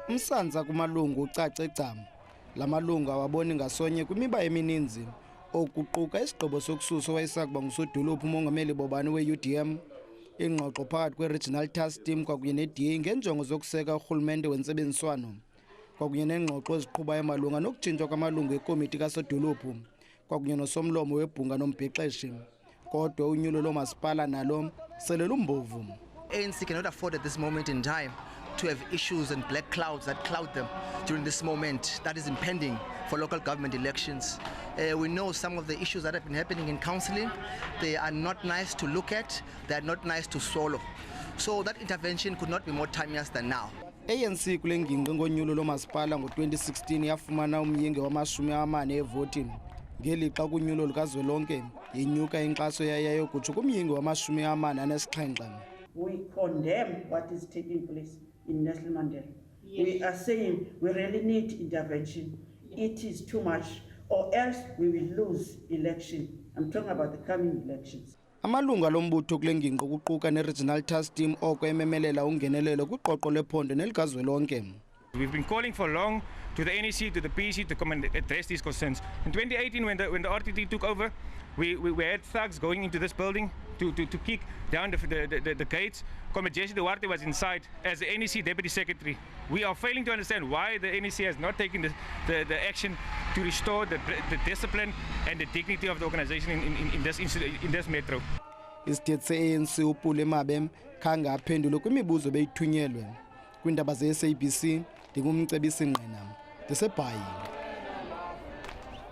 Umsanza kumalungu ucace gcam. La malungu awaboni ngasonye kwimiba emininzi okuquka isigqibo sokususa owayesakuba ngusodolophu umongameli bobani we-UDM, ingxoxo phakathi kwe-Regional Task Team kwakunye ne-DA ngenjongo zokuseka urhulumente wentsebenziswano, kwakunye nengxoxo eziqhubayo malunga nokutshintshwa kwamalungu ekomiti kasodolophu, kwakunye nosomlomo webhunga nombhexeshi. Kodwa unyulo loomasipala nalo sele lumbovu. ANC cannot afford at this moment in time to have issues and black clouds that cloud them during this moment that is impending for local government elections. We know some of the issues that have been happening in councilling. They are not nice to look at, they are not nice to swallow. So that intervention could not be more timeous than now. ANC kule ngingqi ngonyulo loomasipala ngo-2016 yafumana umyinge wama-40 evoti. Ngelixa kunyulo lukazwelonke yenyuka inkxaso yayo kutsho kumyinge wama-47. We condemn what is taking place in Nelson Mandela. Yes. We are saying we really need intervention. It is too much, or else we will lose election. I'm talking about the coming elections. Amalungu alombutho kule ngingqi kuquka ne-Regional Task Team oko ememelela ungenelelo kwiqoqo lephondo nelikazwelonke. We've been calling for long to the NEC, to the PEC to come and address these concerns. In 2018, when the RTT took over, we had thugs going into this building to kick down the gates. Comrade Jesse Duarte was inside as the NEC Deputy Secretary. We are failing to understand why the NEC has not taken the action to restore the discipline and the dignity of the organization in this metro. Isithethe se-ANC uPule Mabem khange aphendule kwimibuzo beyithunyelwe. Kwiindaba ze-SABC ndingumcebisi ngqina ndiseBhayi.